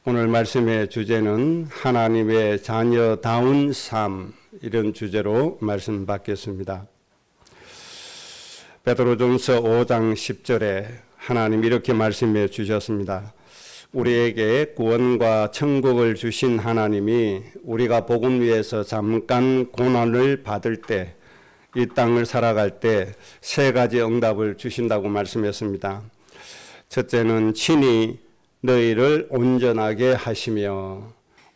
오늘 말씀의 주제는 하나님의 자녀다운 삶, 이런 주제로 말씀 받겠습니다. 베드로전서 5장 10절에 하나님 이렇게 말씀해 주셨습니다. 우리에게 구원과 천국을 주신 하나님이 우리가 복음 위에서 잠깐 고난을 받을 때, 이 땅을 살아갈 때 세 가지 응답을 주신다고 말씀했습니다. 첫째는 친히 너희를 온전하게 하시며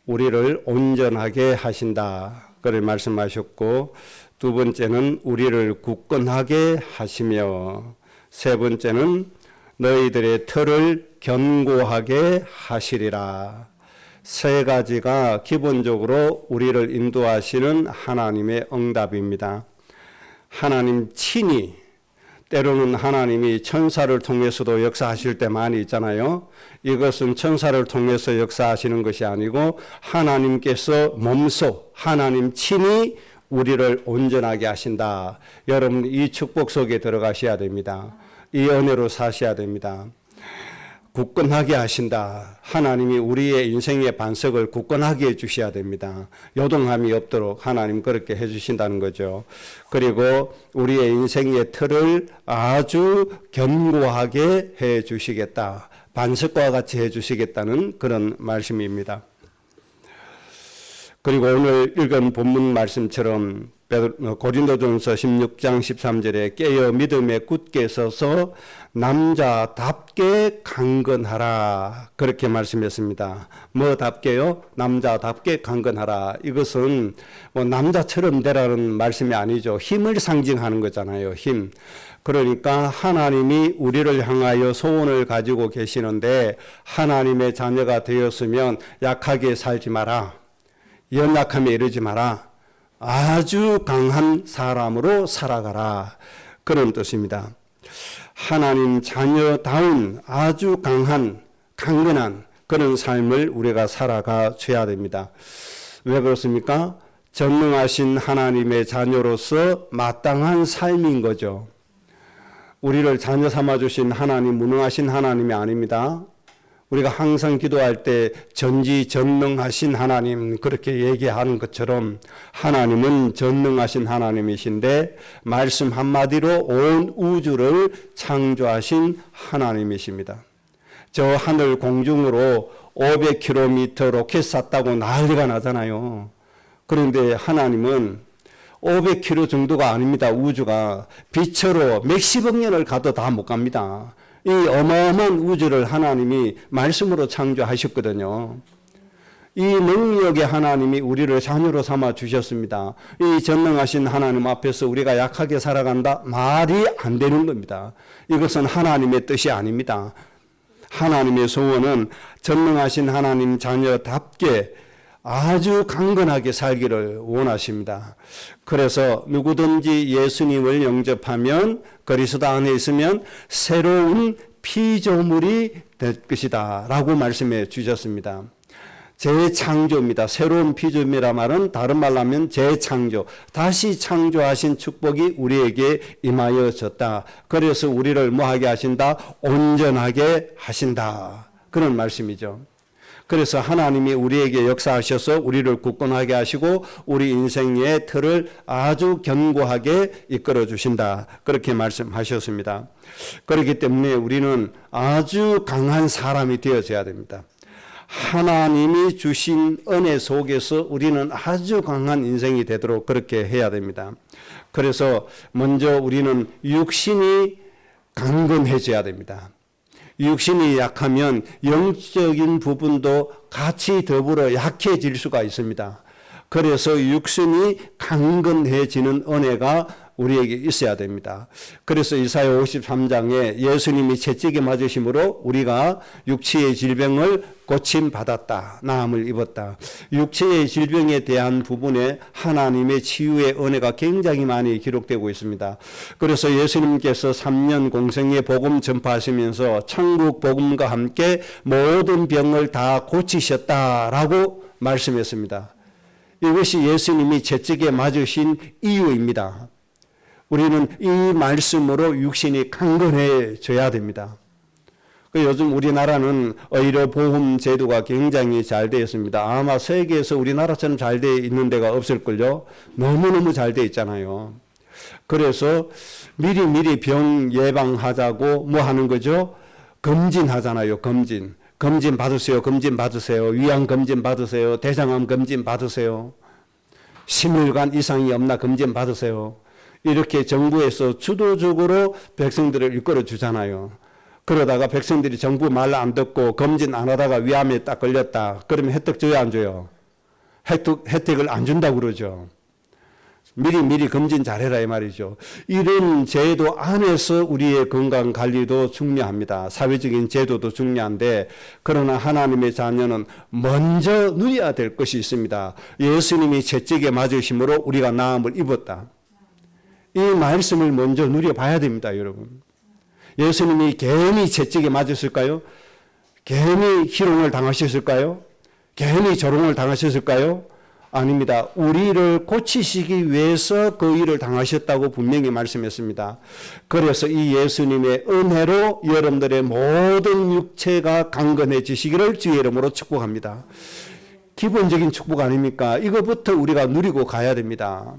우리를 온전하게 하신다, 그를 말씀하셨고, 두 번째는 우리를 굳건하게 하시며, 세 번째는 너희들의 털을 견고하게 하시리라. 세 가지가 기본적으로 우리를 인도하시는 하나님의 응답입니다. 하나님 친히, 때로는 하나님이 천사를 통해서도 역사하실 때 많이 있잖아요. 이것은 천사를 통해서 역사하시는 것이 아니고 하나님께서 몸소 하나님 친히 우리를 온전하게 하신다. 여러분, 이 축복 속에 들어가셔야 됩니다. 이 은혜로 사셔야 됩니다. 굳건하게 하신다. 하나님이 우리의 인생의 반석을 굳건하게 해주셔야 됩니다. 요동함이 없도록 하나님 그렇게 해주신다는 거죠. 그리고 우리의 인생의 틀을 아주 견고하게 해주시겠다. 반석과 같이 해주시겠다는 그런 말씀입니다. 그리고 오늘 읽은 본문 말씀처럼 고린도전서 16장 13절에 깨어 믿음에 굳게 서서 남자답게 강건하라, 그렇게 말씀했습니다. 뭐답게요? 남자답게 강건하라. 이것은 뭐 남자처럼 되라는 말씀이 아니죠. 힘을 상징하는 거잖아요. 힘. 그러니까 하나님이 우리를 향하여 소원을 가지고 계시는데, 하나님의 자녀가 되었으면 약하게 살지 마라, 연약함에 이르지 마라, 아주 강한 사람으로 살아가라, 그런 뜻입니다. 하나님 자녀다운 아주 강한, 강건한 그런 삶을 우리가 살아가 줘야 됩니다. 왜 그렇습니까? 전능하신 하나님의 자녀로서 마땅한 삶인 거죠. 우리를 자녀 삼아주신 하나님, 무능하신 하나님이 아닙니다. 우리가 항상 기도할 때 전지전능하신 하나님, 그렇게 얘기하는 것처럼 하나님은 전능하신 하나님이신데, 말씀 한마디로 온 우주를 창조하신 하나님이십니다. 저 하늘 공중으로 500km 로켓 쐈다고 난리가 나잖아요. 그런데 하나님은 500km 정도가 아닙니다. 우주가 빛으로 몇십억 년을 가도 다 못 갑니다. 이 어마어마한 우주를 하나님이 말씀으로 창조하셨거든요. 이 능력의 하나님이 우리를 자녀로 삼아 주셨습니다. 이 전능하신 하나님 앞에서 우리가 약하게 살아간다? 말이 안 되는 겁니다. 이것은 하나님의 뜻이 아닙니다. 하나님의 소원은 전능하신 하나님 자녀답게 아주 강건하게 살기를 원하십니다. 그래서 누구든지 예수님을 영접하면, 그리스도 안에 있으면 새로운 피조물이 될 것이다 라고 말씀해 주셨습니다. 재창조입니다. 새로운 피조물이라 말은 다른 말로 하면 재창조, 다시 창조하신 축복이 우리에게 임하여졌다. 그래서 우리를 뭐하게 하신다? 온전하게 하신다, 그런 말씀이죠. 그래서 하나님이 우리에게 역사하셔서 우리를 굳건하게 하시고 우리 인생의 틀을 아주 견고하게 이끌어 주신다, 그렇게 말씀하셨습니다. 그렇기 때문에 우리는 아주 강한 사람이 되어져야 됩니다. 하나님이 주신 은혜 속에서 우리는 아주 강한 인생이 되도록 그렇게 해야 됩니다. 그래서 먼저 우리는 육신이 강건해져야 됩니다. 육신이 약하면 영적인 부분도 같이 더불어 약해질 수가 있습니다. 그래서 육신이 강건해지는 은혜가 우리에게 있어야 됩니다. 그래서 이사야 53장에 예수님이 채찍에 맞으심으로 우리가 육체의 질병을 고침받았다, 나음을 입었다. 육체의 질병에 대한 부분에 하나님의 치유의 은혜가 굉장히 많이 기록되고 있습니다. 그래서 예수님께서 3년 공생의 복음 전파하시면서 천국 복음과 함께 모든 병을 다 고치셨다라고 말씀했습니다. 이것이 예수님이 채찍에 맞으신 이유입니다. 우리는 이 말씀으로 육신이 강건해져야 됩니다. 요즘 우리나라는 의료보험 제도가 굉장히 잘 되어 있습니다. 아마 세계에서 우리나라처럼 잘 되어 있는 데가 없을걸요. 너무너무 잘 되어 있잖아요. 그래서 미리 병 예방하자고 뭐 하는 거죠? 검진하잖아요. 검진 받으세요. 위암 검진 받으세요. 대장암 검진 받으세요. 심혈관 이상이 없나 검진 받으세요. 이렇게 정부에서 주도적으로 백성들을 이끌어 주잖아요. 그러다가 백성들이 정부 말 안 듣고 검진 안 하다가 위암에 딱 걸렸다. 그러면 혜택 줘야 안 줘요? 혜택을 안 준다고 그러죠. 미리 검진 잘해라 이 말이죠. 이런 제도 안에서 우리의 건강 관리도 중요합니다. 사회적인 제도도 중요한데, 그러나 하나님의 자녀는 먼저 누려야 될 것이 있습니다. 예수님이 채찍에 맞으심으로 우리가 나음을 입었다. 이 말씀을 먼저 누려봐야 됩니다, 여러분. 예수님이 괜히 채찍에 맞으셨을까요? 괜히 희롱을 당하셨을까요? 괜히 조롱을 당하셨을까요? 아닙니다. 우리를 고치시기 위해서 그 일을 당하셨다고 분명히 말씀했습니다. 그래서 이 예수님의 은혜로 여러분들의 모든 육체가 강건해지시기를 주의 이름으로 축복합니다. 기본적인 축복 아닙니까? 이거부터 우리가 누리고 가야 됩니다.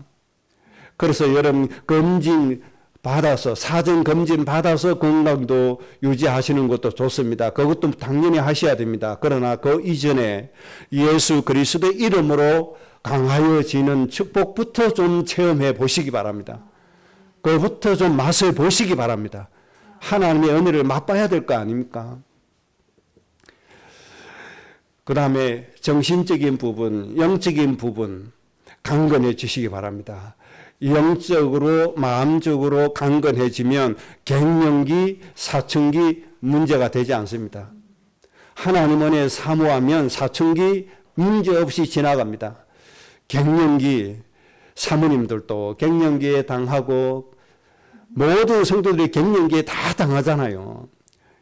그래서 여러분 검진 받아서, 사전 검진 받아서 건강도 유지하시는 것도 좋습니다. 그것도 당연히 하셔야 됩니다. 그러나 그 이전에 예수 그리스도의 이름으로 강하여지는 축복부터 좀 체험해 보시기 바랍니다. 그것부터 좀 맛을 보시기 바랍니다. 하나님의 은혜를 맛봐야 될 거 아닙니까? 그 다음에 정신적인 부분, 영적인 부분 강건해지시기 바랍니다. 영적으로, 마음적으로 강건해지면 갱년기, 사춘기 문제가 되지 않습니다. 하나님 은혜 사모하면 사춘기 문제없이 지나갑니다. 갱년기, 사모님들도 갱년기에 당하고 모든 성도들이 갱년기에 다 당하잖아요.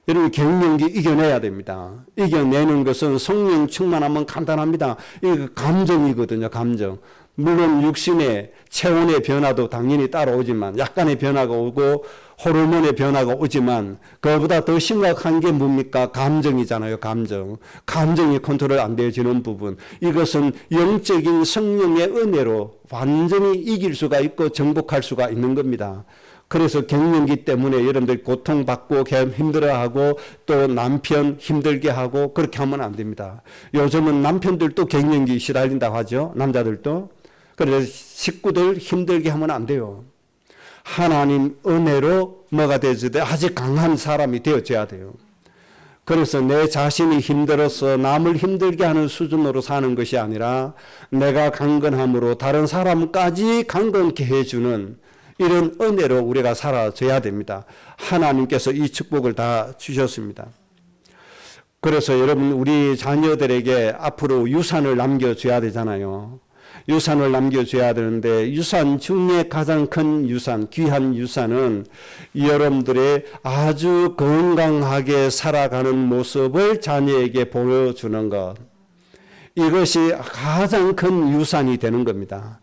여러분 갱년기 이겨내야 됩니다. 이겨내는 것은 성령 충만하면 간단합니다. 이게 감정이거든요. 감정. 물론 육신의 체온의 변화도 당연히 따라오지만, 약간의 변화가 오고 호르몬의 변화가 오지만, 그보다 더 심각한 게 뭡니까? 감정이잖아요. 감정이 컨트롤 안 되어지는 부분. 이것은 영적인 성령의 은혜로 완전히 이길 수가 있고 정복할 수가 있는 겁니다. 그래서 갱년기 때문에 여러분들 고통받고 힘들어하고 또 남편 힘들게 하고 그렇게 하면 안 됩니다. 요즘은 남편들도 갱년기 시달린다고 하죠. 남자들도. 그래서 식구들 힘들게 하면 안 돼요. 하나님 은혜로 뭐가 되어야 돼요? 아주 강한 사람이 되어져야 돼요. 그래서 내 자신이 힘들어서 남을 힘들게 하는 수준으로 사는 것이 아니라 내가 강건함으로 다른 사람까지 강건케 해주는 이런 은혜로 우리가 살아져야 됩니다. 하나님께서 이 축복을 다 주셨습니다. 그래서 여러분 우리 자녀들에게 앞으로 유산을 남겨줘야 되잖아요. 유산을 남겨줘야 되는데 유산 중에 가장 큰 유산, 귀한 유산은 여러분들의 아주 건강하게 살아가는 모습을 자녀에게 보여주는 것. 이것이 가장 큰 유산이 되는 겁니다.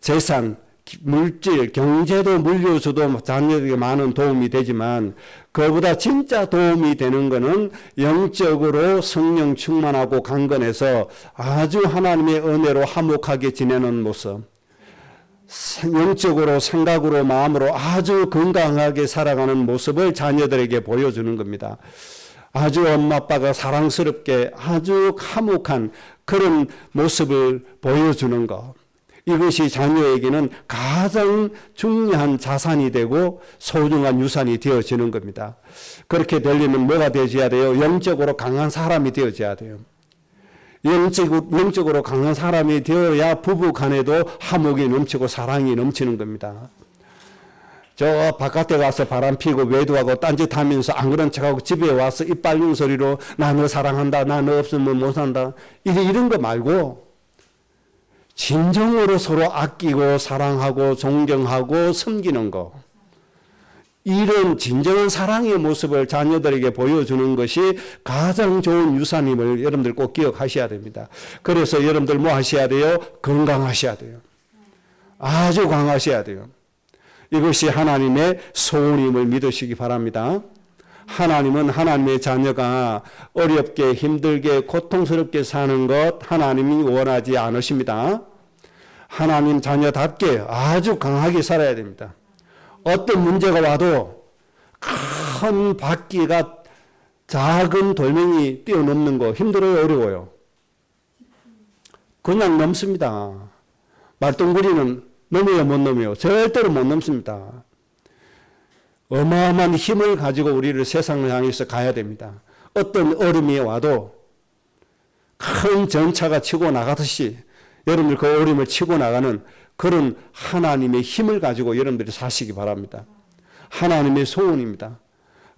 재산, 물질, 경제도 물려줘도 자녀에게 많은 도움이 되지만 그보다 진짜 도움이 되는 것은 영적으로 성령 충만하고 강건해서 아주 하나님의 은혜로 화목하게 지내는 모습, 영적으로 생각으로 마음으로 아주 건강하게 살아가는 모습을 자녀들에게 보여주는 겁니다. 아주 엄마 아빠가 사랑스럽게 아주 화목한 그런 모습을 보여주는 것. 이것이 자녀에게는 가장 중요한 자산이 되고 소중한 유산이 되어지는 겁니다. 그렇게 되려면 뭐가 되어져야 돼요? 영적으로 강한 사람이 되어져야 돼요. 영적으로 강한 사람이 되어야 부부 간에도 화목이 넘치고 사랑이 넘치는 겁니다. 저 바깥에 가서 바람 피고 외도하고 딴짓하면서 안 그런 척하고 집에 와서 입 빨린 소리로 나 너 사랑한다, 나 너 없으면 못 산다, 이런 거 말고 진정으로 서로 아끼고 사랑하고 존경하고 섬기는 거, 이런 진정한 사랑의 모습을 자녀들에게 보여주는 것이 가장 좋은 유산임을 여러분들 꼭 기억하셔야 됩니다. 그래서 여러분들 뭐 하셔야 돼요? 건강하셔야 돼요. 아주 강하셔야 돼요. 이것이 하나님의 소원임을 믿으시기 바랍니다. 하나님은 하나님의 자녀가 어렵게 힘들게 고통스럽게 사는 것 하나님이 원하지 않으십니다. 하나님 자녀답게 아주 강하게 살아야 됩니다. 어떤 문제가 와도 큰 바퀴가 작은 돌멩이 뛰어넘는 거 힘들어요, 어려워요? 그냥 넘습니다. 말똥구리는 넘어요, 못 넘어요? 절대로 못 넘습니다. 어마어마한 힘을 가지고 우리를 세상을 향해서 가야 됩니다. 어떤 얼음이 와도 큰 전차가 치고 나가듯이 여러분들 그 얼음을 치고 나가는 그런 하나님의 힘을 가지고 여러분들이 사시기 바랍니다. 하나님의 소원입니다.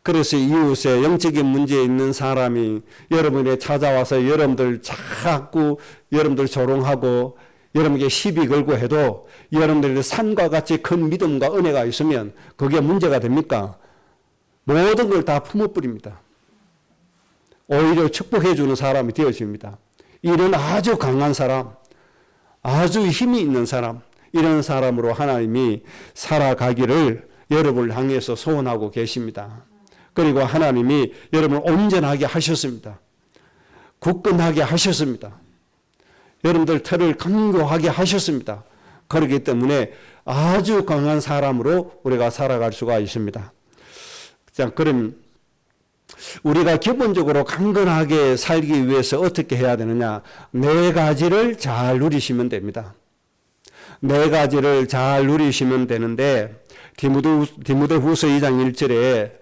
그래서 이웃에 영적인 문제에 있는 사람이 여러분에 찾아와서 여러분들 자꾸 여러분들 조롱하고 여러분에게 시비 걸고 해도 여러분들의 산과 같이 큰 믿음과 은혜가 있으면 그게 문제가 됩니까? 모든 걸 다 품어버립니다. 오히려 축복해 주는 사람이 되어집니다. 이런 아주 강한 사람, 아주 힘이 있는 사람, 이런 사람으로 하나님이 살아가기를 여러분을 향해서 소원하고 계십니다. 그리고 하나님이 여러분을 온전하게 하셨습니다. 굳건하게 하셨습니다. 여러분들 털을 강고하게 하셨습니다. 그렇기 때문에 아주 강한 사람으로 우리가 살아갈 수가 있습니다. 자, 그럼 우리가 기본적으로 강건하게 살기 위해서 어떻게 해야 되느냐? 네 가지를 잘 누리시면 됩니다. 네 가지를 잘 누리시면 되는데 디모데후서 2장 1절에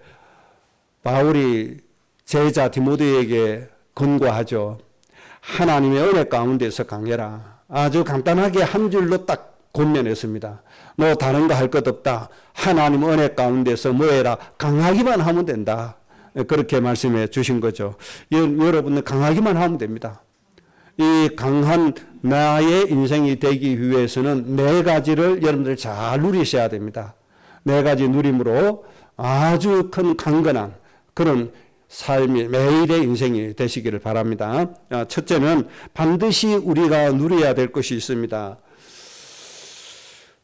바울이 제자 디모데에게 권고하죠. 하나님의 은혜 가운데서 강해라. 아주 간단하게 한 줄로 딱 권면했습니다. 너 다른 거 할 것 없다. 하나님 은혜 가운데서 뭐 해라. 강하기만 하면 된다. 그렇게 말씀해 주신 거죠. 여러분은 강하기만 하면 됩니다. 이 강한 나의 인생이 되기 위해서는 네 가지를 여러분들 잘 누리셔야 됩니다. 네 가지 누림으로 아주 큰 강건한 그런 삶이 매일의 인생이 되시기를 바랍니다. 첫째는 반드시 우리가 누려야 될 것이 있습니다.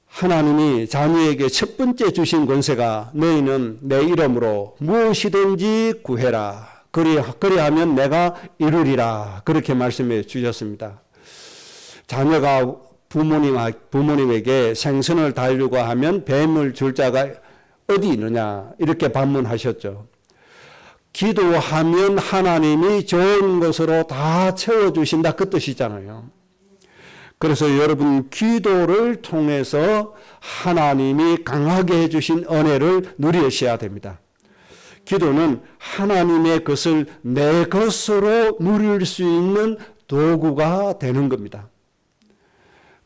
하나님이 자녀에게 첫 번째 주신 권세가 너희는 내 이름으로 무엇이든지 구해라. 그리하면 내가 이루리라. 그렇게 말씀해 주셨습니다. 자녀가 부모님에게 생선을 달라고 하면 뱀을 줄 자가 어디 있느냐 이렇게 반문하셨죠. 기도하면 하나님이 좋은 것으로 다 채워주신다 그 뜻이잖아요. 그래서 여러분 기도를 통해서 하나님이 강하게 해주신 은혜를 누리셔야 됩니다. 기도는 하나님의 것을 내 것으로 누릴 수 있는 도구가 되는 겁니다.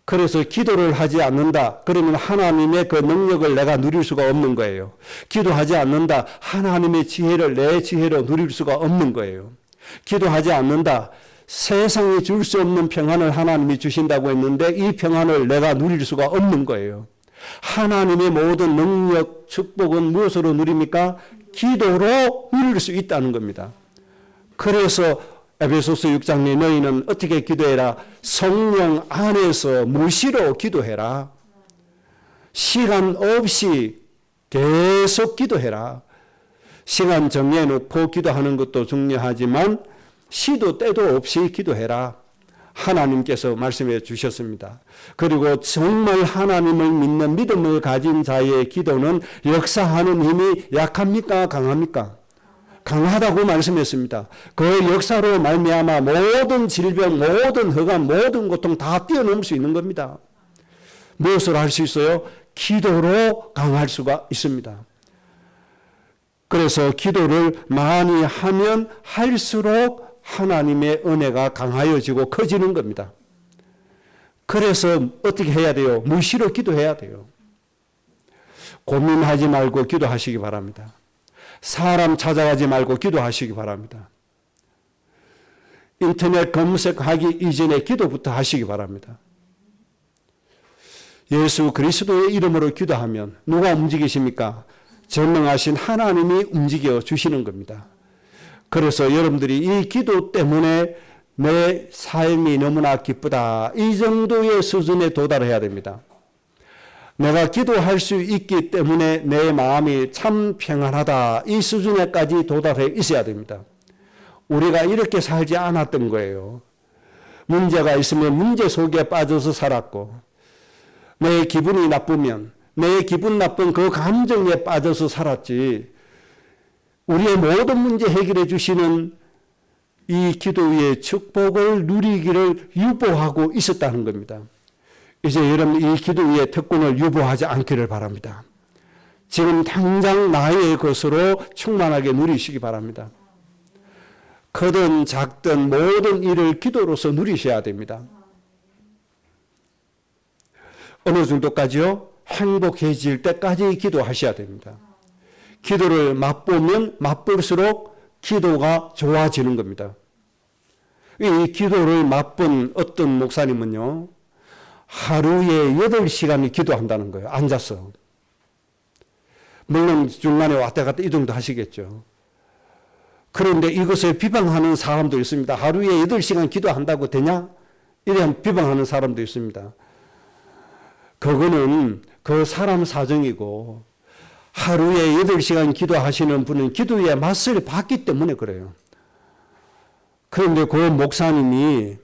그래서 기도를 하지 않는다. 그러면 하나님의 그 능력을 내가 누릴 수가 없는 거예요. 기도하지 않는다. 하나님의 지혜를 내 지혜로 누릴 수가 없는 거예요. 기도하지 않는다. 세상에 줄 수 없는 평안을 하나님이 주신다고 했는데 이 평안을 내가 누릴 수가 없는 거예요. 하나님의 모든 능력, 축복은 무엇으로 누립니까? 기도로 누릴 수 있다는 겁니다. 그래서 에베소서 6장에 너희는 어떻게 기도해라? 성령 안에서 무시로 기도해라. 시간 없이 계속 기도해라. 시간 정해놓고 기도하는 것도 중요하지만 시도 때도 없이 기도해라. 하나님께서 말씀해 주셨습니다. 그리고 정말 하나님을 믿는 믿음을 가진 자의 기도는 역사하는 힘이 약합니까? 강합니까? 강하다고 말씀했습니다. 그 역사로 말미암아 모든 질병, 모든 흑암, 모든 고통 다 뛰어넘을 수 있는 겁니다. 무엇을 할 수 있어요? 기도로 강할 수가 있습니다. 그래서 기도를 많이 하면 할수록 하나님의 은혜가 강하여지고 커지는 겁니다. 그래서 어떻게 해야 돼요? 무시로 기도해야 돼요. 고민하지 말고 기도하시기 바랍니다. 사람 찾아가지 말고 기도하시기 바랍니다. 인터넷 검색하기 이전에 기도부터 하시기 바랍니다. 예수 그리스도의 이름으로 기도하면 누가 움직이십니까? 전능하신 하나님이 움직여 주시는 겁니다. 그래서 여러분들이 이 기도 때문에 내 삶이 너무나 기쁘다. 이 정도의 수준에 도달해야 됩니다. 내가 기도할 수 있기 때문에 내 마음이 참 평안하다. 이 수준에까지 도달해 있어야 됩니다. 우리가 이렇게 살지 않았던 거예요. 문제가 있으면 문제 속에 빠져서 살았고, 내 기분이 나쁘면 내 기분 나쁜 그 감정에 빠져서 살았지, 우리의 모든 문제 해결해 주시는 이 기도의 축복을 누리기를 유보하고 있었다는 겁니다. 이제 여러분 이 기도의 특권을 유보하지 않기를 바랍니다. 지금 당장 나의 것으로 충만하게 누리시기 바랍니다. 크든 작든 모든 일을 기도로서 누리셔야 됩니다. 어느 정도까지요? 행복해질 때까지 기도하셔야 됩니다. 기도를 맛보면 맛볼수록 기도가 좋아지는 겁니다. 이 기도를 맛본 어떤 목사님은요, 하루에 8시간을 기도한다는 거예요. 앉아서. 물론 중간에 왔다 갔다 이동도 하시겠죠. 그런데 이것을 비방하는 사람도 있습니다. 하루에 8시간 기도한다고 되냐? 이런 비방하는 사람도 있습니다. 그거는 그 사람 사정이고, 하루에 8시간 기도하시는 분은 기도의 맛을 봤기 때문에 그래요. 그런데 그 목사님이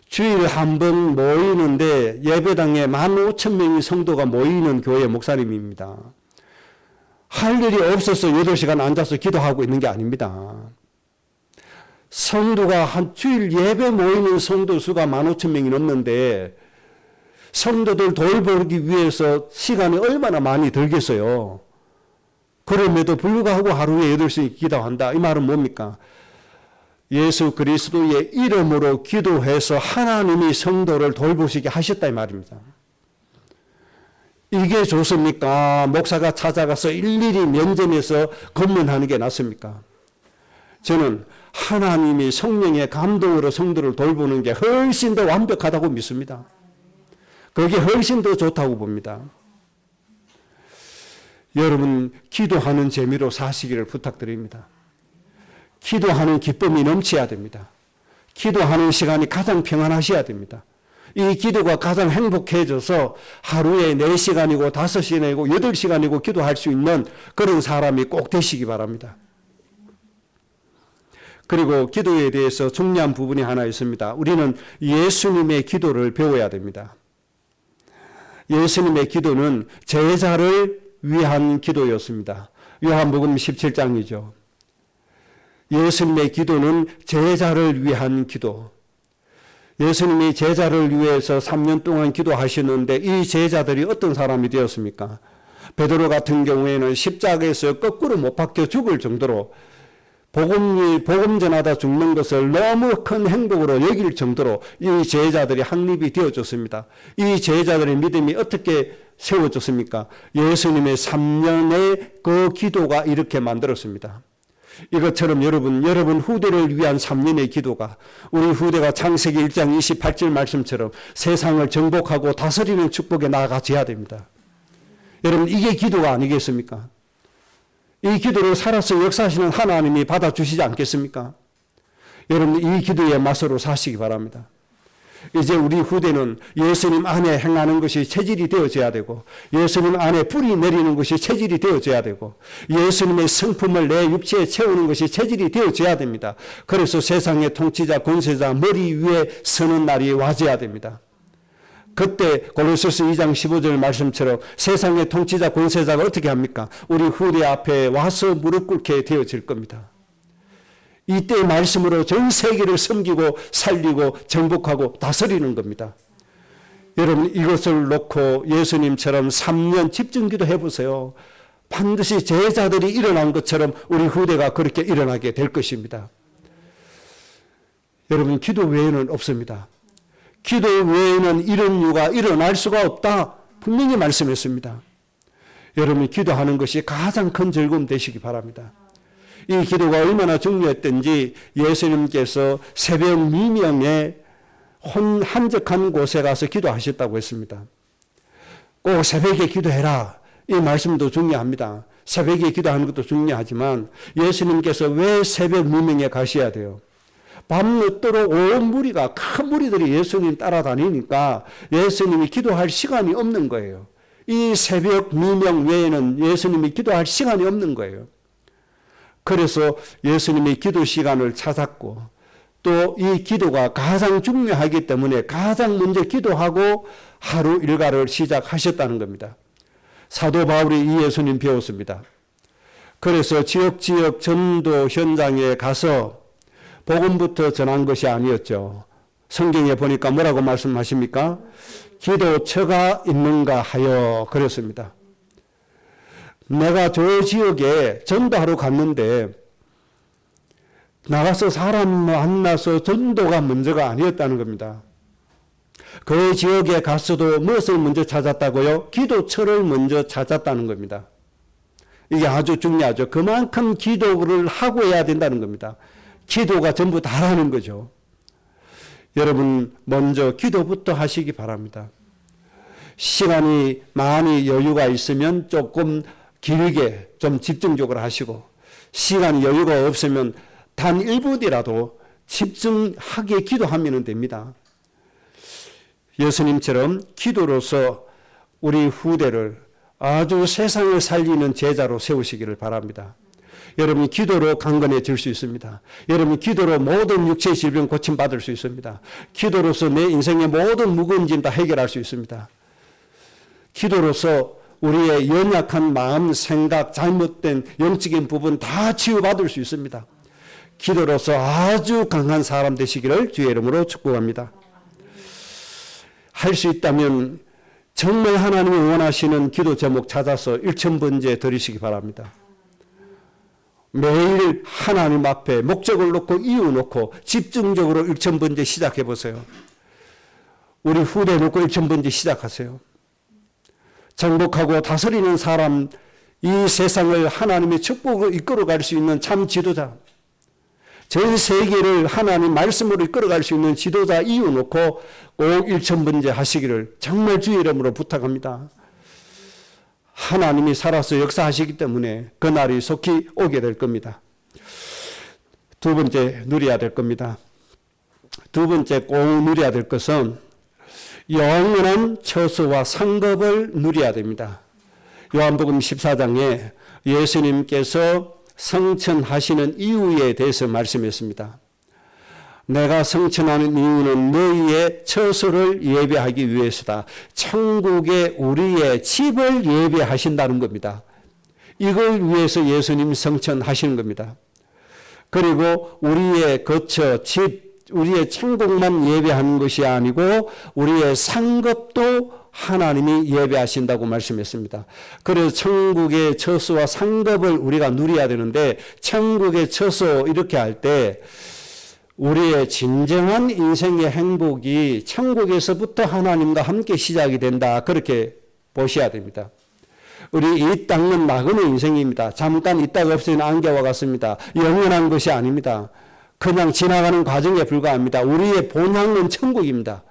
주일에 한 번 모이는데 예배당에 15,000명의 성도가 모이는 교회 목사님입니다. 할 일이 없어서 8시간 앉아서 기도하고 있는 게 아닙니다. 성도가 한 주일 예배 모이는 성도 수가 15,000명이 넘는데 성도들 돌보기 위해서 시간이 얼마나 많이 들겠어요. 그럼에도 불구하고 하루에 8시간 기도한다. 이 말은 뭡니까? 예수 그리스도의 이름으로 기도해서 하나님이 성도를 돌보시게 하셨다 이 말입니다. 이게 좋습니까? 목사가 찾아가서 일일이 면전에서 검문하는 게 낫습니까? 저는 하나님이 성령의 감동으로 성도를 돌보는 게 훨씬 더 완벽하다고 믿습니다. 그게 훨씬 더 좋다고 봅니다. 여러분, 기도하는 재미로 사시기를 부탁드립니다. 기도하는 기쁨이 넘쳐야 됩니다. 기도하는 시간이 가장 평안하셔야 됩니다. 이 기도가 가장 행복해져서 하루에 4시간이고 5시간이고 8시간이고 기도할 수 있는 그런 사람이 꼭 되시기 바랍니다. 그리고 기도에 대해서 중요한 부분이 하나 있습니다. 우리는 예수님의 기도를 배워야 됩니다. 예수님의 기도는 제자를 위한 기도였습니다. 요한복음 17장이죠. 예수님의 기도는 제자를 위한 기도. 예수님이 제자를 위해서 3년 동안 기도하시는데 이 제자들이 어떤 사람이 되었습니까? 베드로 같은 경우에는 십자가에서 거꾸로 못 박혀 죽을 정도로 복음 전하다 죽는 것을 너무 큰 행복으로 여길 정도로 이 제자들이 확립이 되어졌습니다. 이 제자들의 믿음이 어떻게 세워졌습니까? 예수님의 3년의 그 기도가 이렇게 만들었습니다. 이것처럼 여러분 후대를 위한 3년의 기도가 우리 후대가 창세기 1장 28절 말씀처럼 세상을 정복하고 다스리는 축복에 나아가야 됩니다. 여러분 이게 기도가 아니겠습니까? 이 기도를 살아서 역사하시는 하나님이 받아주시지 않겠습니까? 여러분 이 기도의 맛으로 사시기 바랍니다. 이제 우리 후대는 예수님 안에 행하는 것이 체질이 되어져야 되고 예수님 안에 뿌리 내리는 것이 체질이 되어져야 되고 예수님의 성품을 내 육체에 채우는 것이 체질이 되어져야 됩니다. 그래서 세상의 통치자 권세자 머리 위에 서는 날이 와져야 됩니다. 그때 골로새서 2장 15절 말씀처럼 세상의 통치자 권세자가 어떻게 합니까? 우리 후대 앞에 와서 무릎 꿇게 되어질 겁니다. 이때 말씀으로 전 세계를 섬기고 살리고 정복하고 다스리는 겁니다. 여러분 이것을 놓고 예수님처럼 3년 집중기도 해보세요. 반드시 제자들이 일어난 것처럼 우리 후대가 그렇게 일어나게 될 것입니다. 여러분 기도 외에는 없습니다. 기도 외에는 이런 이유가 일어날 수가 없다. 분명히 말씀했습니다. 여러분 기도하는 것이 가장 큰 즐거움 되시기 바랍니다. 이 기도가 얼마나 중요했던지 예수님께서 새벽 미명에 한적한 곳에 가서 기도하셨다고 했습니다. 꼭 새벽에 기도해라. 이 말씀도 중요합니다. 새벽에 기도하는 것도 중요하지만 예수님께서 왜 새벽 미명에 가셔야 돼요? 밤늦도록 온 무리가 큰 무리들이 예수님 따라다니니까 예수님이 기도할 시간이 없는 거예요. 이 새벽 미명 외에는 예수님이 기도할 시간이 없는 거예요. 그래서 예수님이 기도 시간을 찾았고 또 이 기도가 가장 중요하기 때문에 가장 먼저 기도하고 하루 일과를 시작하셨다는 겁니다. 사도 바울이 이 예수님 배웠습니다. 그래서 지역 전도 현장에 가서 복음부터 전한 것이 아니었죠. 성경에 보니까 뭐라고 말씀하십니까? 기도처가 있는가 하여 그랬습니다. 내가 저 지역에 전도하러 갔는데 나가서 사람 만나서 전도가 문제가 아니었다는 겁니다. 그 지역에 갔어도 무엇을 먼저 찾았다고요? 기도처를 먼저 찾았다는 겁니다. 이게 아주 중요하죠. 그만큼 기도를 하고 해야 된다는 겁니다. 기도가 전부 다라는 거죠. 여러분 먼저 기도부터 하시기 바랍니다. 시간이 많이 여유가 있으면 조금 길게 좀 집중적으로 하시고 시간이 여유가 없으면 단 1분이라도 집중하게 기도하면 됩니다. 예수님처럼 기도로서 우리 후대를 아주 세상을 살리는 제자로 세우시기를 바랍니다. 여러분 기도로 강건해질 수 있습니다. 여러분 기도로 모든 육체의 질병 고침받을 수 있습니다. 기도로서 내 인생의 모든 무거운 짐 다 해결할 수 있습니다. 기도로서 우리의 연약한 마음, 생각, 잘못된 영적인 부분 다 치유받을 수 있습니다. 기도로서 아주 강한 사람 되시기를 주의 이름으로 축복합니다. 할 수 있다면 정말 하나님이 원하시는 기도 제목 찾아서 1000번째 드리시기 바랍니다. 매일 하나님 앞에 목적을 놓고 이유 놓고 집중적으로 1000번째 시작해 보세요. 우리 후대 놓고 1000번째 시작하세요. 정복하고 다스리는 사람, 이 세상을 하나님의 축복으로 이끌어갈 수 있는 참 지도자, 전 세계를 하나님 말씀으로 이끌어갈 수 있는 지도자 이유 놓고 꼭 1000번째 하시기를 정말 주의 이름으로 부탁합니다. 하나님이 살아서 역사하시기 때문에 그날이 속히 오게 될 겁니다. 두 번째 누려야 될 겁니다. 두 번째 꼭 누려야 될 것은 영원한 처소와 상급을 누려야 됩니다. 요한복음 14장에 예수님께서 성천하시는 이유에 대해서 말씀했습니다. 내가 성천하는 이유는 너희의 처소를 예배하기 위해서다. 천국에 우리의 집을 예배하신다는 겁니다. 이걸 위해서 예수님이 성천하시는 겁니다. 그리고 우리의 거처, 집, 우리의 천국만 예배하는 것이 아니고 우리의 상급도 하나님이 예배하신다고 말씀했습니다. 그래서 천국의 처소와 상급을 우리가 누려야 되는데 천국의 처소 이렇게 할 때 우리의 진정한 인생의 행복이 천국에서부터 하나님과 함께 시작이 된다. 그렇게 보셔야 됩니다. 우리 이 땅은 나그네 인생입니다. 잠깐 있다가 없어지는 안개와 같습니다. 영원한 것이 아닙니다. 그냥 지나가는 과정에 불과합니다. 우리의 본향은 천국입니다.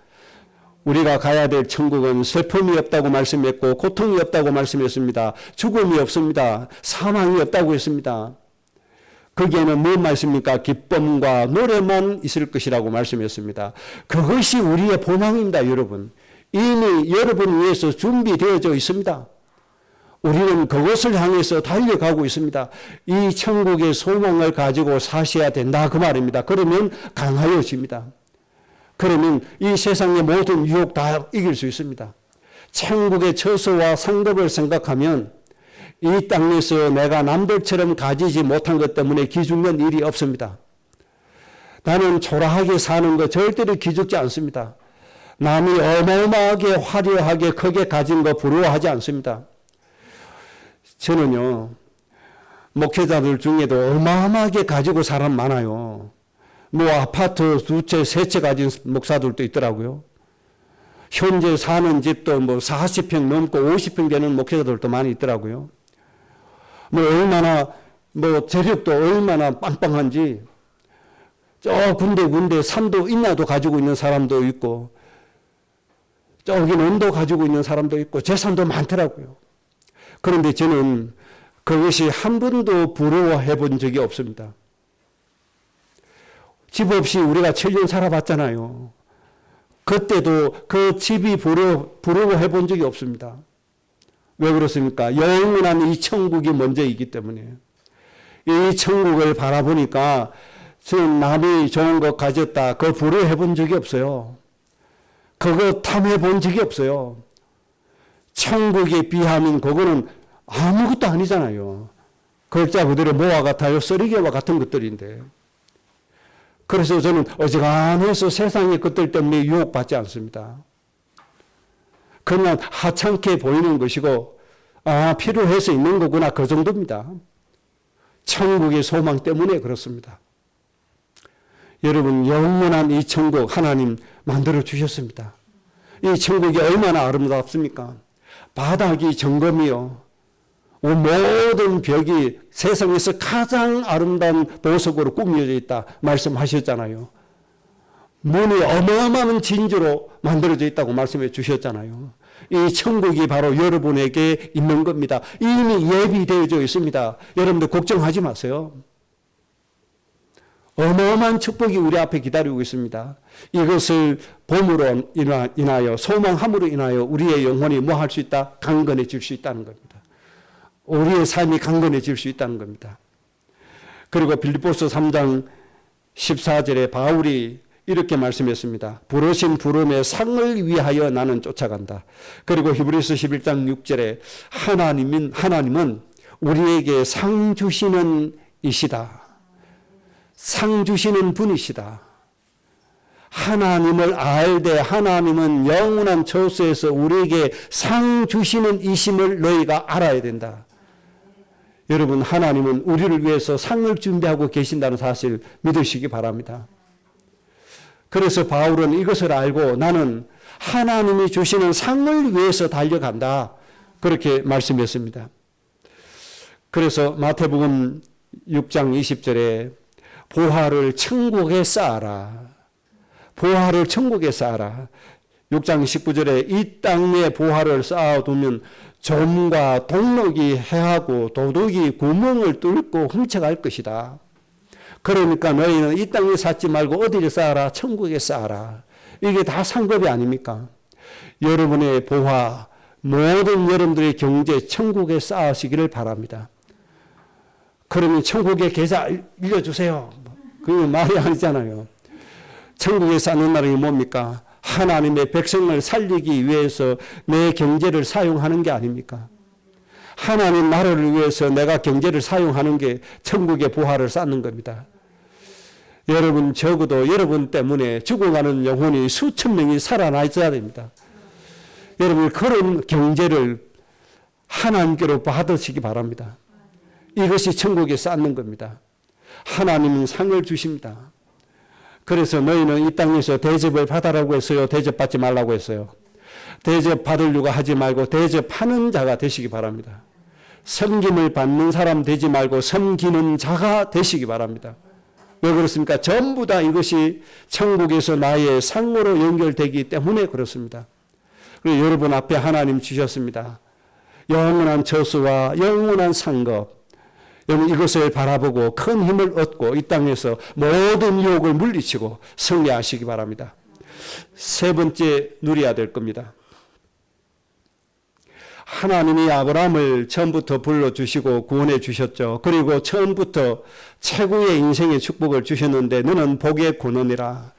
우리가 가야 될 천국은 슬픔이 없다고 말씀했고 고통이 없다고 말씀했습니다. 죽음이 없습니다. 사망이 없다고 했습니다. 거기에는 무슨 말씀입니까? 기쁨과 노래만 있을 것이라고 말씀했습니다. 그것이 우리의 본향입니다. 여러분. 이미 여러분 위해서 준비되어져 있습니다. 우리는 그것을 향해서 달려가고 있습니다. 이 천국의 소망을 가지고 사셔야 된다 그 말입니다. 그러면 강하여집니다. 그러면 이 세상의 모든 유혹 다 이길 수 있습니다. 천국의 처소와 상급을 생각하면 이 땅에서 내가 남들처럼 가지지 못한 것 때문에 기죽는 일이 없습니다. 나는 초라하게 사는 거 절대로 기죽지 않습니다. 남이 어마어마하게 화려하게 크게 가진 거 부러워하지 않습니다. 저는요, 목회자들 중에도 어마어마하게 가지고 사람 많아요. 뭐 아파트 2채, 3채 가진 목사들도 있더라고요. 현재 사는 집도 뭐 40평 넘고 50평 되는 목회자들도 많이 있더라고요. 뭐 얼마나, 뭐 재력도 얼마나 빵빵한지, 저 군데 산도 인야도 가지고 있는 사람도 있고, 저기 논도 가지고 있는 사람도 있고, 재산도 많더라고요. 그런데 저는 그것이 한 번도 부러워해 본 적이 없습니다. 집 없이 우리가 7년 살아봤잖아요. 그때도 그 집이 부러워해 본 적이 없습니다. 왜 그렇습니까? 영원한 이 천국이 먼저이기 때문이에요. 이 천국을 바라보니까 지금 남이 좋은 것 가졌다. 그거 부러워해 본 적이 없어요. 그거 탐해 본 적이 없어요. 천국에 비하면 그거는 아무것도 아니잖아요. 글자 그대로 뭐와 같아요? 쓰레기와 같은 것들인데. 그래서 저는 어지간해서 세상의 것들 때문에 유혹받지 않습니다. 그냥 하찮게 보이는 것이고 필요해서 있는 거구나 그 정도입니다. 천국의 소망 때문에 그렇습니다. 여러분 영원한 이 천국 하나님 만들어 주셨습니다. 이 천국이 얼마나 아름답습니까? 바닥이 정금이요. 모든 벽이 세상에서 가장 아름다운 보석으로 꾸며져 있다 말씀하셨잖아요. 문이 어마어마한 진주로 만들어져 있다고 말씀해 주셨잖아요. 이 천국이 바로 여러분에게 있는 겁니다. 이미 예비되어져 있습니다. 여러분들 걱정하지 마세요. 어마어마한 축복이 우리 앞에 기다리고 있습니다. 이것을 봄으로 인하여 소망함으로 인하여 우리의 영혼이 뭐 할 수 있다? 강건해질 수 있다는 겁니다. 우리의 삶이 강건해질 수 있다는 겁니다. 그리고 빌립보서 3장 14절에 바울이 이렇게 말씀했습니다. 부르신 부름의 상을 위하여 나는 쫓아간다. 그리고 히브리서 11장 6절에 하나님은 우리에게 상 주시는 이시다. 상 주시는 분이시다. 하나님을 알되 하나님은 영원한 처소에서 우리에게 상 주시는 이심을 너희가 알아야 된다. 여러분 하나님은 우리를 위해서 상을 준비하고 계신다는 사실 믿으시기 바랍니다. 그래서 바울은 이것을 알고 나는 하나님이 주시는 상을 위해서 달려간다. 그렇게 말씀했습니다. 그래서 마태복음 6장 20절에 보화를 천국에 쌓아라. 보화를 천국에 쌓아라. 6장 19절에 이 땅에 보화를 쌓아두면 좀과 동록이 해하고 도둑이 구멍을 뚫고 훔쳐갈 것이다. 그러니까 너희는 이 땅에 쌓지 말고 어디를 쌓아라? 천국에 쌓아라. 이게 다 상급이 아닙니까? 여러분의 보화, 모든 여러분들의 경제 천국에 쌓으시기를 바랍니다. 그러면 천국의 계좌 알려주세요. 그게 말이 아니잖아요. 천국에 쌓는 나라가 뭡니까? 하나님의 백성을 살리기 위해서 내 경제를 사용하는 게 아닙니까? 하나님 나라를 위해서 내가 경제를 사용하는 게 천국의 보화를 쌓는 겁니다. 여러분 적어도 여러분 때문에 죽어가는 영혼이 수천 명이 살아나 있어야 됩니다. 여러분 그런 경제를 하나님께로 받으시기 바랍니다. 이것이 천국에 쌓는 겁니다. 하나님은 상을 주십니다. 그래서 너희는 이 땅에서 대접을 받으라고 했어요? 대접받지 말라고 했어요? 대접받으려고 하지 말고 대접하는 자가 되시기 바랍니다. 섬김을 받는 사람 되지 말고 섬기는 자가 되시기 바랍니다. 왜 그렇습니까? 전부 다 이것이 천국에서 나의 상으로 연결되기 때문에 그렇습니다. 그리고 여러분 앞에 하나님 주셨습니다. 영원한 저수와 영원한 상급. 여러분 이것을 바라보고 큰 힘을 얻고 이 땅에서 모든 유혹을 물리치고 승리하시기 바랍니다. 세 번째 누려야 될 겁니다. 하나님이 아브라함을 처음부터 불러주시고 구원해 주셨죠. 그리고 처음부터 최고의 인생의 축복을 주셨는데 너는 복의 근원이라.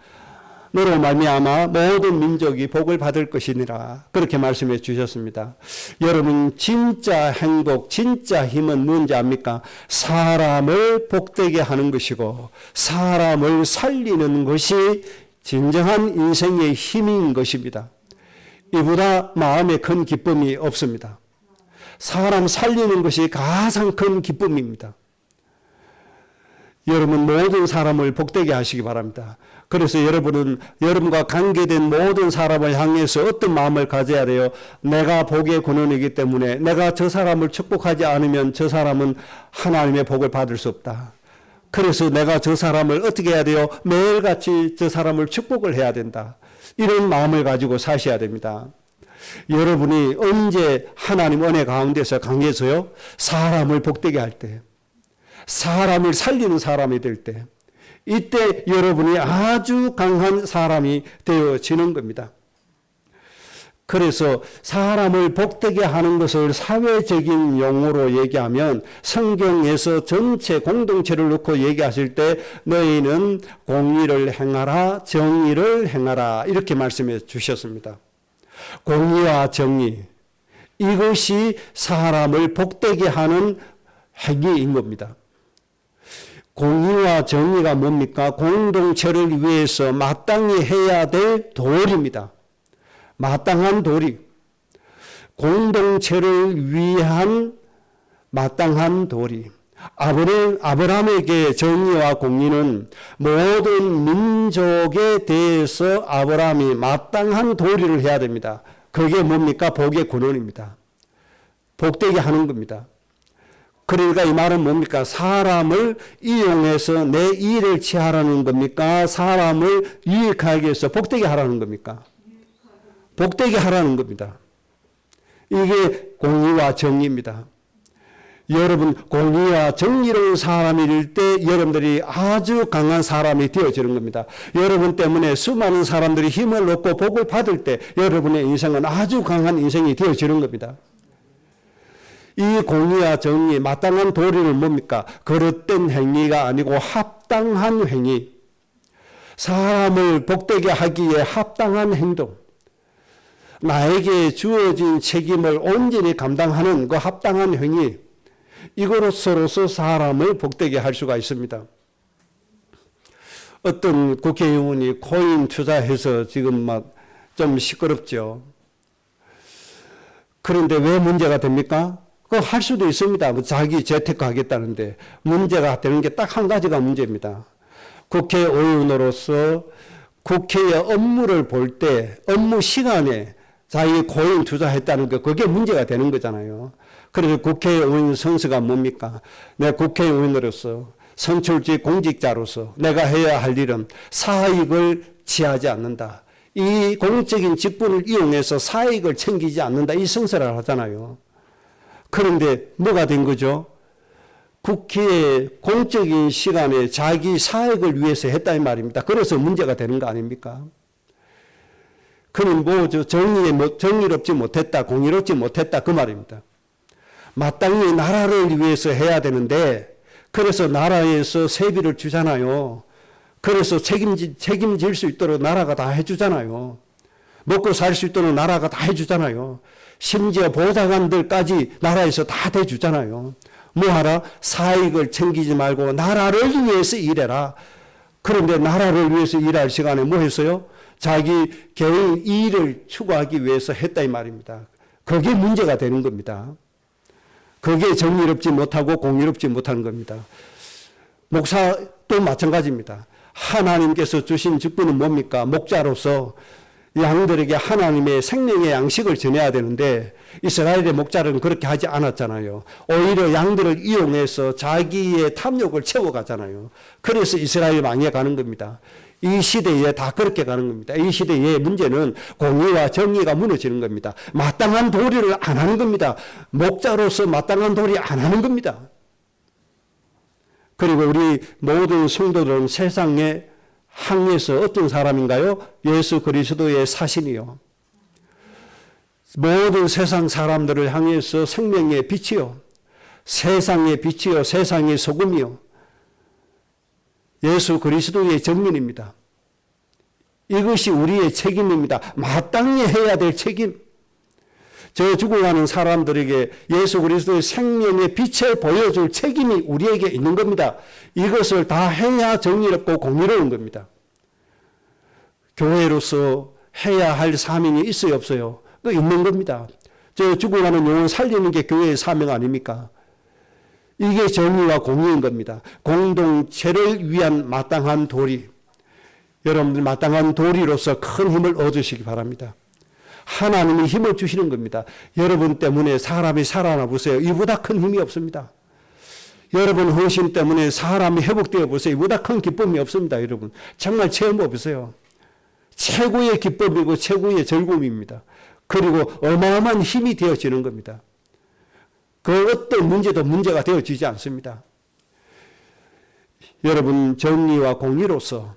너로 말미암아 모든 민족이 복을 받을 것이니라. 그렇게 말씀해 주셨습니다. 여러분 진짜 행복, 진짜 힘은 뭔지 압니까? 사람을 복되게 하는 것이고 사람을 살리는 것이 진정한 인생의 힘인 것입니다. 이보다 마음에 큰 기쁨이 없습니다. 사람 살리는 것이 가장 큰 기쁨입니다. 여러분 모든 사람을 복되게 하시기 바랍니다. 그래서 여러분은 여러분과 관계된 모든 사람을 향해서 어떤 마음을 가져야 돼요? 내가 복의 근원이기 때문에 내가 저 사람을 축복하지 않으면 저 사람은 하나님의 복을 받을 수 없다. 그래서 내가 저 사람을 어떻게 해야 돼요? 매일같이 저 사람을 축복을 해야 된다. 이런 마음을 가지고 사셔야 됩니다. 여러분이 언제 하나님 은혜 가운데서 강해서요? 사람을 복되게 할 때, 사람을 살리는 사람이 될 때, 이때 여러분이 아주 강한 사람이 되어지는 겁니다. 그래서 사람을 복되게 하는 것을 사회적인 용어로 얘기하면 성경에서 전체 공동체를 놓고 얘기하실 때 너희는 공의를 행하라, 정의를 행하라 이렇게 말씀해 주셨습니다. 공의와 정의, 이것이 사람을 복되게 하는 행위인 겁니다. 공의와 정의가 뭡니까? 공동체를 위해서 마땅히 해야 될 도리입니다. 마땅한 도리, 공동체를 위한 마땅한 도리. 아브라함에게 정의와 공의는 모든 민족에 대해서 아브라함이 마땅한 도리를 해야 됩니다. 그게 뭡니까? 복의 근원입니다. 복되게 하는 겁니다. 그러니까 이 말은 뭡니까? 사람을 이용해서 내 일을 취하라는 겁니까? 사람을 유익하게 해서 복되게 하라는 겁니까? 복되게 하라는 겁니다. 이게 공의와 정의입니다. 여러분, 공의와 정의로운 사람일 때 여러분들이 아주 강한 사람이 되어지는 겁니다. 여러분 때문에 수많은 사람들이 힘을 얻고 복을 받을 때 여러분의 인생은 아주 강한 인생이 되어지는 겁니다. 이 공의와 정의, 마땅한 도리는 뭡니까? 그릇된 행위가 아니고 합당한 행위. 사람을 복되게 하기에 합당한 행동. 나에게 주어진 책임을 온전히 감당하는 그 합당한 행위, 이것으로서 사람을 복되게 할 수가 있습니다. 어떤 국회의원이 코인 투자해서 지금 막 좀 시끄럽죠. 그런데 왜 문제가 됩니까? 그거 할 수도 있습니다. 자기 재테크 하겠다는데 문제가 되는 게 딱 한 가지가 문제입니다. 국회의원으로서 국회의 업무를 볼 때 업무 시간에 자기 코인 투자했다는 거, 그게 문제가 되는 거잖아요. 그래서 국회의원 선서가 뭡니까? 내 국회의원으로서 선출직 공직자로서 내가 해야 할 일은 사익을 취하지 않는다. 이 공적인 직분을 이용해서 사익을 챙기지 않는다. 이 선서를 하잖아요. 그런데 뭐가 된 거죠? 국회의 공적인 시간에 자기 사익을 위해서 했다 이 말입니다. 그래서 문제가 되는 거 아닙니까? 그는 정의롭지 못했다, 공의롭지 못했다 그 말입니다. 마땅히 나라를 위해서 해야 되는데 그래서 나라에서 세비를 주잖아요. 그래서 책임질 수 있도록 나라가 다 해주잖아요. 먹고 살 수 있도록 나라가 다 해주잖아요. 심지어 보좌관들까지 나라에서 다 대주잖아요. 뭐하라? 사익을 챙기지 말고 나라를 위해서 일해라. 그런데 나라를 위해서 일할 시간에 뭐 했어요? 자기 개인 이익을 추구하기 위해서 했다 이 말입니다. 그게 문제가 되는 겁니다. 그게 정의롭지 못하고 공의롭지 못하는 겁니다. 목사도 마찬가지입니다. 하나님께서 주신 직분은 뭡니까? 목자로서 양들에게 하나님의 생명의 양식을 전해야 되는데 이스라엘의 목자는 그렇게 하지 않았잖아요. 오히려 양들을 이용해서 자기의 탐욕을 채워가잖아요. 그래서 이스라엘이 망해가는 겁니다. 이 시대에 다 그렇게 가는 겁니다. 이 시대의 문제는 공의와 정의가 무너지는 겁니다. 마땅한 도리를 안 하는 겁니다. 목자로서 마땅한 도리 안 하는 겁니다. 그리고 우리 모든 성도들은 세상에 항해서 어떤 사람인가요? 예수 그리스도의 사신이요. 모든 세상 사람들을 향해서 생명의 빛이요. 세상의 빛이요. 세상의 소금이요. 예수 그리스도의 정민입니다. 이것이 우리의 책임입니다. 마땅히 해야 될 책임. 저 죽어가는 사람들에게 예수 그리스도의 생명의 빛을 보여줄 책임이 우리에게 있는 겁니다. 이것을 다 해야 정의롭고 공의로운 겁니다. 교회로서 해야 할 사명이 있어요, 없어요? 그 있는 겁니다. 저 죽어가는 영혼 살리는 게 교회의 사명 아닙니까? 이게 정의와 공의인 겁니다. 공동체를 위한 마땅한 도리. 여러분들 마땅한 도리로서 큰 힘을 얻으시기 바랍니다. 하나님이 힘을 주시는 겁니다. 여러분 때문에 사람이 살아나 보세요. 이보다 큰 힘이 없습니다. 여러분 헌신 때문에 사람이 회복되어 보세요. 이보다 큰 기쁨이 없습니다. 여러분 정말 체험해 보세요. 최고의 기쁨이고 최고의 즐거움입니다. 그리고 어마어마한 힘이 되어지는 겁니다. 그 어떤 문제도 문제가 되어지지 않습니다. 여러분 정의와 공의로서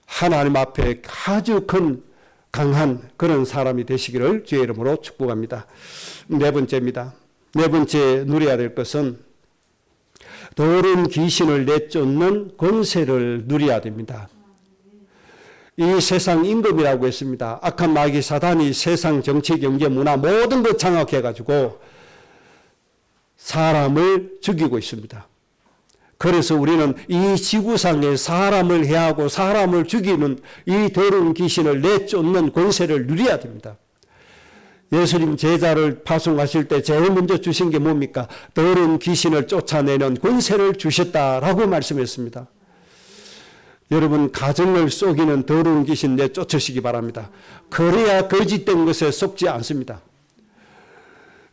하나님 앞에 아주 큰 강한 그런 사람이 되시기를 주의 이름으로 축복합니다. 네 번째입니다. 네 번째 누려야 될 것은 더러운 귀신을 내쫓는 권세를 누려야 됩니다. 이 세상 임금이라고 했습니다. 악한 마귀 사단이 세상 정치, 경제, 문화 모든 것 장악해가지고 사람을 죽이고 있습니다. 그래서 우리는 이 지구상에 사람을 해하고 사람을 죽이는 이 더러운 귀신을 내쫓는 권세를 누려야 됩니다. 예수님 제자를 파송하실 때 제일 먼저 주신 게 뭡니까? 더러운 귀신을 쫓아내는 권세를 주셨다라고 말씀했습니다. 여러분, 가정을 속이는 더러운 귀신 내쫓으시기 바랍니다. 그래야 거짓된 것에 속지 않습니다.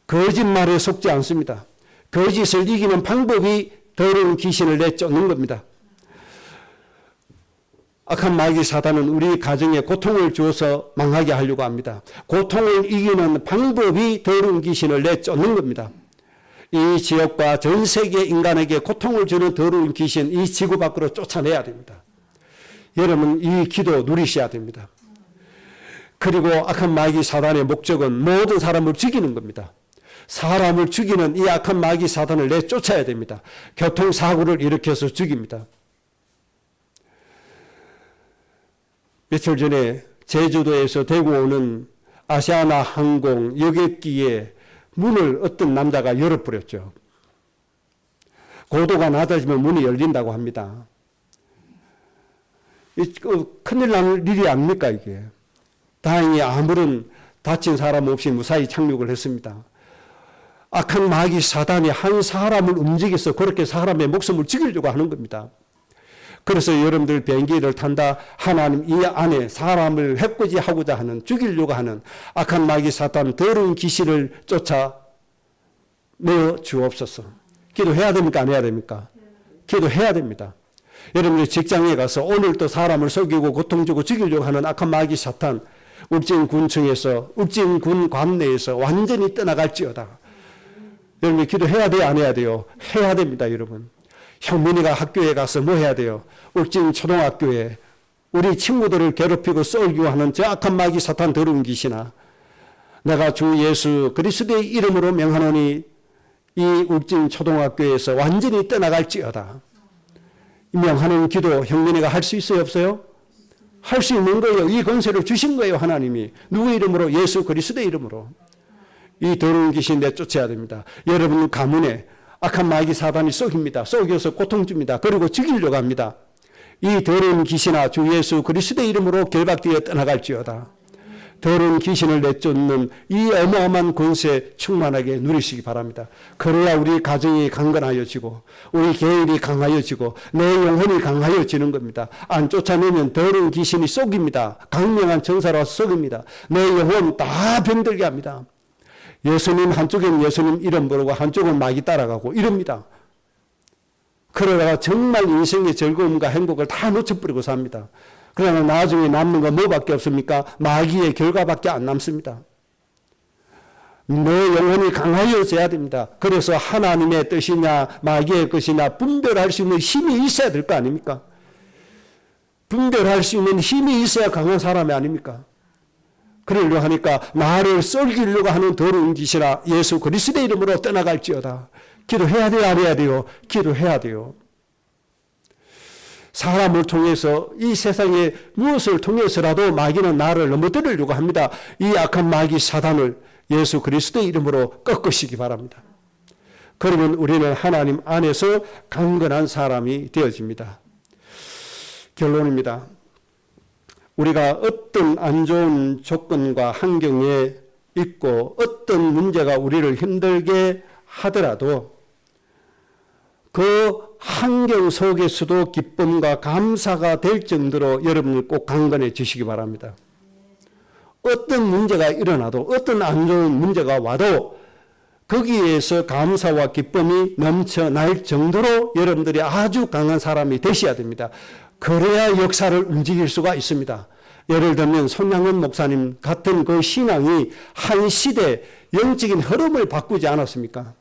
거짓말에 속지 않습니다. 거짓을 이기는 방법이 더러운 귀신을 내쫓는 겁니다. 악한 마귀 사단은 우리 가정에 고통을 주어서 망하게 하려고 합니다. 고통을 이기는 방법이 더러운 귀신을 내쫓는 겁니다. 이 지역과 전 세계 인간에게 고통을 주는 더러운 귀신, 이 지구 밖으로 쫓아내야 됩니다. 여러분, 이 기도 누리셔야 됩니다. 그리고 악한 마귀 사단의 목적은 모든 사람을 죽이는 겁니다. 사람을 죽이는 이 악한 마귀 사단을 내쫓아야 됩니다. 교통사고를 일으켜서 죽입니다. 며칠 전에 제주도에서 대구 오는 아시아나 항공 여객기의 문을 어떤 남자가 열어버렸죠. 고도가 낮아지면 문이 열린다고 합니다. 큰일 날 일이 아닙니까 이게. 다행히 아무런 다친 사람 없이 무사히 착륙을 했습니다. 악한 마귀 사단이 한 사람을 움직여서 그렇게 사람의 목숨을 죽이려고 하는 겁니다. 그래서 여러분들 비행기를 탄다, 하나님 이 안에 사람을 해코지하고자 하는, 죽이려고 하는 악한 마귀 사단 더러운 귀신을 쫓아내어 주옵소서. 기도해야 됩니까? 안 해야 됩니까? 기도해야 됩니다. 여러분들 직장에 가서 오늘도 사람을 속이고 고통 주고 죽이려고 하는 악한 마귀 사탄 울진군청에서, 울진군 관내에서 완전히 떠나갈지어다. 여러분 기도해야 돼요? 안 해야 돼요? 해야 됩니다, 여러분. 형민이가 학교에 가서 뭐 해야 돼요? 울진 초등학교에 우리 친구들을 괴롭히고 썰기고 하는 저 악한 마귀 사탄 더러운 귀신아, 내가 주 예수 그리스도의 이름으로 명하노니 이 울진 초등학교에서 완전히 떠나갈지어다. 명하는 기도 형민이가 할 수 있어요, 없어요? 할 수 있는 거예요. 이 권세를 주신 거예요, 하나님이. 누구 이름으로? 예수 그리스도의 이름으로. 이 더러운 귀신 내쫓아야 됩니다. 여러분 가문에 악한 마귀 사단이 쏘깁니다. 쏘겨서 고통 줍니다. 그리고 죽이려고 합니다. 이 더러운 귀신아 주 예수 그리스도의 이름으로 결박되어 떠나갈지어다. 더러운 귀신을 내쫓는 이 어마어마한 권세 충만하게 누리시기 바랍니다. 그래야 우리 가정이 강건하여지고 우리 개인이 강하여지고 내 영혼이 강하여지는 겁니다. 안 쫓아내면 더러운 귀신이 쏘깁니다. 강력한 전사로 쏘깁니다. 내 영혼 다 병들게 합니다. 예수님 한쪽엔 예수님 이름 부르고 한쪽은 마귀 따라가고 이럽니다. 그러다가 정말 인생의 즐거움과 행복을 다 놓쳐버리고 삽니다. 그러나 나중에 남는 건 뭐밖에 없습니까? 마귀의 결과밖에 안 남습니다. 내 영혼이 강하여져야 됩니다. 그래서 하나님의 뜻이냐 마귀의 것이냐 분별할 수 있는 힘이 있어야 될 거 아닙니까? 분별할 수 있는 힘이 있어야 강한 사람이 아닙니까? 그러려고 하니까 나를 썰기려고 하는 더러운 귀신아 예수 그리스도의 이름으로 떠나갈지어다. 기도해야 돼요? 안 해야 돼요? 기도해야 돼요. 사람을 통해서 이 세상에 무엇을 통해서라도 마귀는 나를 넘어뜨리려고 합니다. 이 악한 마귀 사단을 예수 그리스도의 이름으로 꺾으시기 바랍니다. 그러면 우리는 하나님 안에서 강건한 사람이 되어집니다. 결론입니다. 우리가 어떤 안 좋은 조건과 환경에 있고 어떤 문제가 우리를 힘들게 하더라도 그 환경 속에서도 기쁨과 감사가 될 정도로 여러분을 꼭 강건해지시기 바랍니다. 어떤 문제가 일어나도 어떤 안 좋은 문제가 와도 거기에서 감사와 기쁨이 넘쳐날 정도로 여러분들이 아주 강한 사람이 되셔야 됩니다. 그래야 역사를 움직일 수가 있습니다. 예를 들면 손양원 목사님 같은 그 신앙이 한 시대 영적인 흐름을 바꾸지 않았습니까?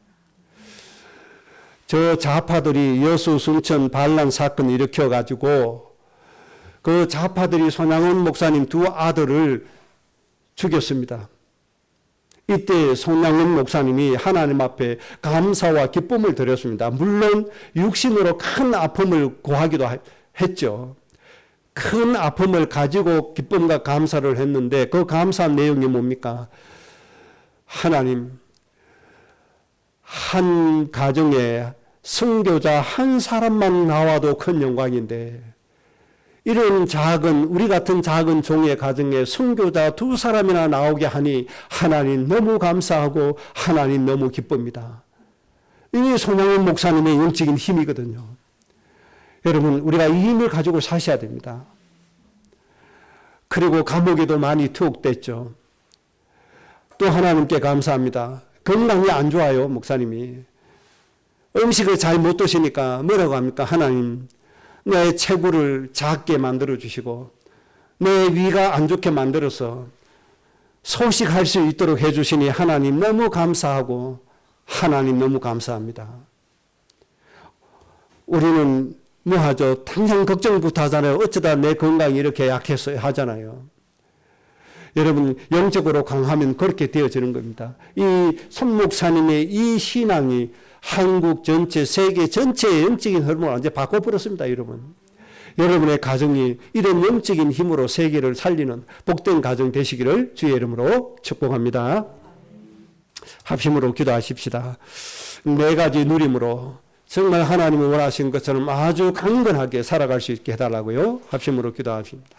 저 좌파들이 여수 순천 반란 사건 일으켜가지고 그 좌파들이 손양원 목사님 두 아들을 죽였습니다. 이때 손양원 목사님이 하나님 앞에 감사와 기쁨을 드렸습니다. 물론 육신으로 큰 아픔을 고하기도 했죠. 큰 아픔을 가지고 기쁨과 감사를 했는데 그 감사한 내용이 뭡니까? 하나님, 한 가정에 선교자 한 사람만 나와도 큰 영광인데 이런 작은, 우리 같은 작은 종의 가정에 선교자 2사람이나 나오게 하니 하나님 너무 감사하고 하나님 너무 기쁩니다. 이게 손양원 목사님의 영적인 힘이거든요. 여러분, 우리가 이 힘을 가지고 사셔야 됩니다. 그리고 감옥에도 많이 투옥됐죠. 또 하나님께 감사합니다. 건강이 안 좋아요, 목사님이. 음식을 잘 못 드시니까 뭐라고 합니까? 하나님, 내 체구를 작게 만들어 주시고 내 위가 안 좋게 만들어서 소식할 수 있도록 해 주시니 하나님 너무 감사하고 하나님 너무 감사합니다. 우리는 뭐 하죠? 당장 걱정부터 하잖아요. 어쩌다 내 건강이 이렇게 약해서 하잖아요. 여러분, 영적으로 강하면 그렇게 되어지는 겁니다. 이 손 목사님의 이 신앙이 한국 전체, 세계 전체의 영적인 흐름을 완전히 바꿔버렸습니다, 여러분. 여러분의 가정이 이런 영적인 힘으로 세계를 살리는 복된 가정 되시기를 주의 이름으로 축복합니다. 합심으로 기도하십시다. 4가지 누림으로 정말 하나님이 원하신 것처럼 아주 강건하게 살아갈 수 있게 해달라고요. 합심으로 기도하십니다.